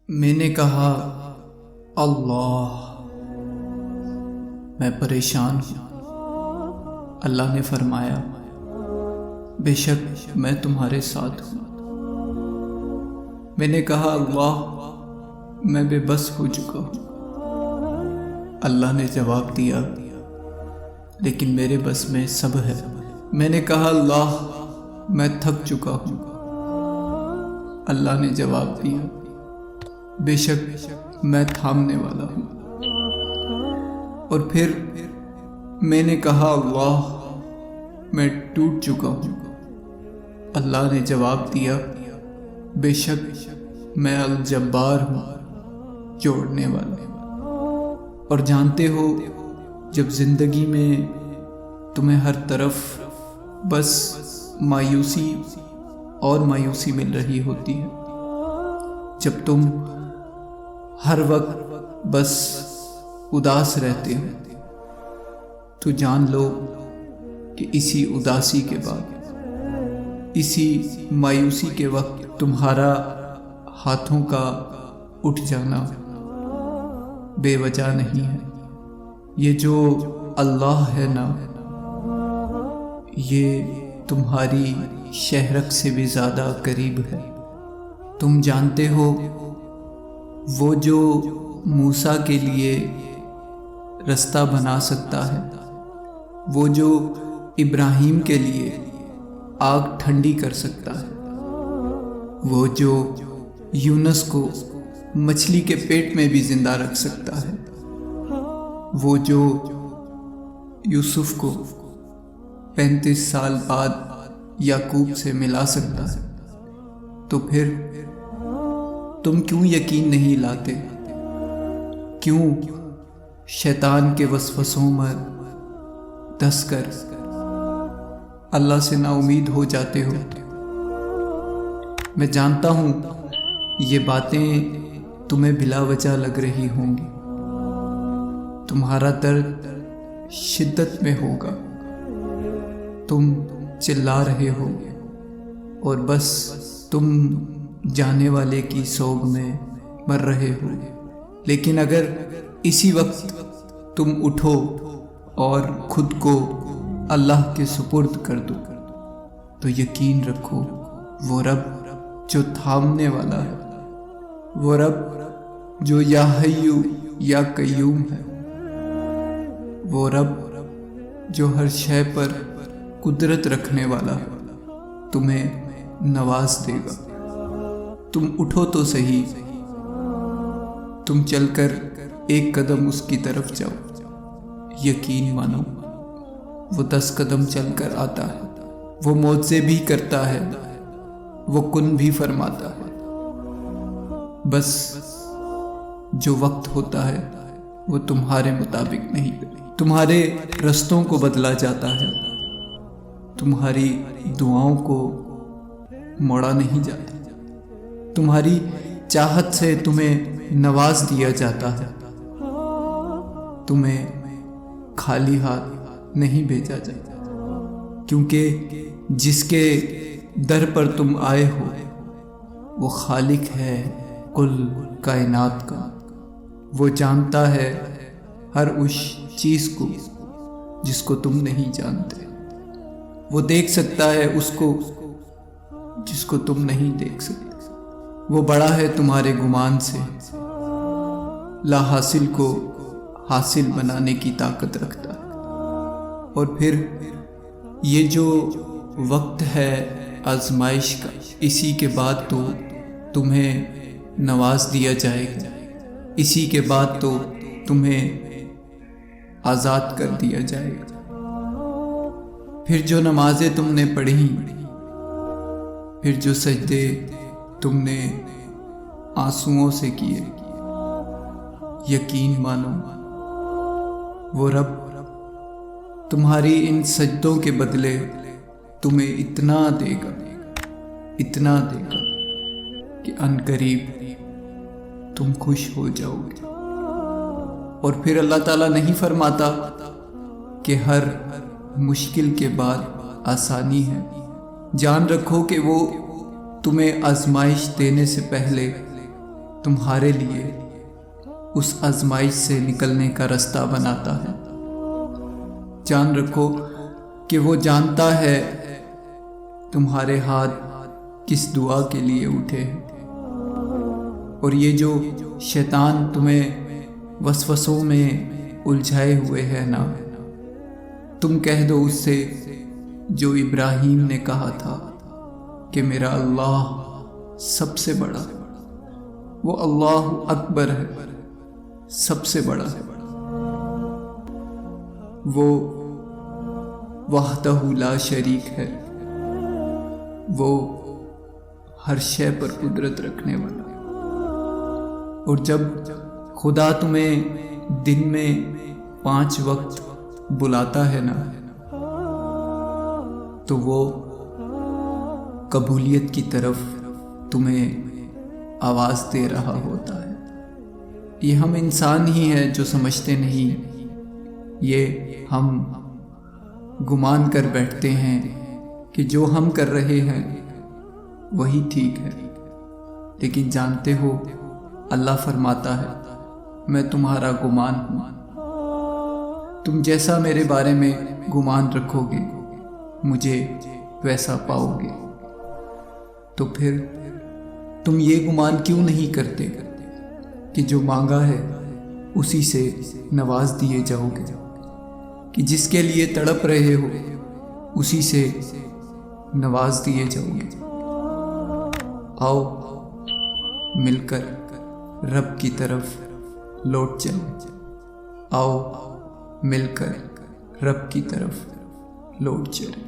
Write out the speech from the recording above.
میں نے کہا اللہ میں پریشان ہوں۔ اللہ نے فرمایا بے شک میں تمہارے ساتھ ہوں۔ میں نے کہا اللہ میں بے بس ہو چکا ہوں۔ اللہ نے جواب دیا لیکن میرے بس میں سب ہے۔ میں نے کہا اللہ میں تھک چکا ہوں۔ اللہ نے جواب دیا بے شک میں تھامنے والا ہوں۔ اور پھر میں نے کہا اللہ میں ٹوٹ چکا ہوں۔ اللہ نے جواب دیا بے شک میں الجبار ہوں، جوڑنے والا۔ اور جانتے ہو جب زندگی میں تمہیں ہر طرف بس مایوسی اور مایوسی مل رہی ہوتی ہے، جب تم ہر وقت بس اداس رہتے ہو، تو جان لو کہ اسی اداسی کے بعد، اسی مایوسی کے وقت تمہارا ہاتھوں کا اٹھ جانا بے وجہ نہیں ہے۔ یہ جو اللہ ہے نا، یہ تمہاری شہرک سے بھی زیادہ قریب ہے۔ تم جانتے ہو وہ جو موسیٰ کے لیے رستہ بنا سکتا ہے، وہ جو ابراہیم کے لیے آگ ٹھنڈی کر سکتا ہے، وہ جو یونس کو مچھلی کے پیٹ میں بھی زندہ رکھ سکتا ہے، وہ جو یوسف کو 35 سال بعد یعقوب سے ملا سکتا ہے، تو پھر تم کیوں یقین نہیں لاتے؟ کیوں شیطان کے وسوسوں میں دھس کر اللہ سے نا امید ہو جاتے ہو؟ میں جانتا ہوں یہ باتیں تمہیں بلا وجہ لگ رہی ہوں گی۔ تمہارا درد شدت میں ہوگا، تم چلا رہے ہو اور بس تم جانے والے کی سوگ میں مر رہے ہو۔ لیکن اگر اسی وقت تم اٹھو اور خود کو اللہ کے سپرد کر دو، تو یقین رکھو وہ رب جو تھامنے والا ہے، وہ رب جو یا حیو یا قیوم ہے، وہ رب جو ہر شے پر قدرت رکھنے والا ہے، تمہیں نواز دے گا۔ تم اٹھو تو صحیح، تم چل کر ایک قدم اس کی طرف جاؤ۔ یقین مانو وہ 10 قدم چل کر آتا ہے، وہ معجزے بھی کرتا ہے، وہ کن بھی فرماتا ہے۔ بس جو وقت ہوتا ہے وہ تمہارے مطابق نہیں، تمہارے رستوں کو بدلا جاتا ہے، تمہاری دعاؤں کو موڑا نہیں جاتا، تمہاری چاہت سے تمہیں نواز دیا جاتا ہے، تمہیں خالی ہاتھ نہیں بھیجا جاتا، کیونکہ جس کے در پر تم آئے ہو وہ خالق ہے کل کائنات کا۔ وہ جانتا ہے ہر اس چیز کو جس کو تم نہیں جانتے، وہ دیکھ سکتا ہے اس کو جس کو تم نہیں دیکھ سکتے۔ وہ بڑا ہے تمہارے گمان سے، لا حاصل کو حاصل بنانے کی طاقت رکھتا ہے۔ اور پھر یہ جو وقت ہے آزمائش کا، اسی کے بعد تو تمہیں نواز دیا جائے گا، اسی کے بعد تو تمہیں آزاد کر دیا جائے گا۔ پھر جو نمازیں تم نے پڑھی، پھر جو سجدے تم نے آنسوؤں سے کیے، یقین مانو وہ رب تمہاری ان سجدوں کے بدلے تمہیں اتنا دے گا، اتنا دے گا کہ عنقریب تم خوش ہو جاؤ گے۔ اور پھر اللہ تعالیٰ نہیں فرماتا کہ ہر مشکل کے بعد آسانی ہے۔ جان رکھو کہ وہ تمہیں آزمائش دینے سے پہلے تمہارے لیے اس آزمائش سے نکلنے کا رستہ بناتا ہے۔ جان رکھو کہ وہ جانتا ہے تمہارے ہاتھ کس دعا کے لیے اٹھے ہیں، اور یہ جو شیطان تمہیں وسوسوں میں الجھائے ہوئے ہے نا، تم کہہ دو اس سے جو ابراہیم نے کہا تھا کہ میرا اللہ سب سے بڑا ہے، وہ اللہ اکبر ہے، سب سے بڑا ہے، وہ وحدہ لا شریک ہے، وہ ہر شے پر قدرت رکھنے والا ہے۔ اور جب خدا تمہیں دن میں 5 وقت بلاتا ہے نا، تو وہ قبولیت کی طرف تمہیں آواز دے رہا ہوتا ہے۔ یہ ہم انسان ہی ہیں جو سمجھتے نہیں، یہ ہم گمان کر بیٹھتے ہیں کہ جو ہم کر رہے ہیں وہی ٹھیک ہے، لیکن جانتے ہو اللہ فرماتا ہے میں تمہارا گمان ہوں، تم جیسا میرے بارے میں گمان رکھو گے مجھے ویسا پاؤ گے۔ تو پھر تم یہ گمان کیوں نہیں کرتے کہ جو مانگا ہے اسی سے نواز دیے جاؤ گے، کہ جس کے لیے تڑپ رہے ہو اسی سے نواز دیے جاؤ گے۔ آؤ مل کر رب کی طرف لوٹ چلیں، آؤ مل کر رب کی طرف لوٹ چلیں۔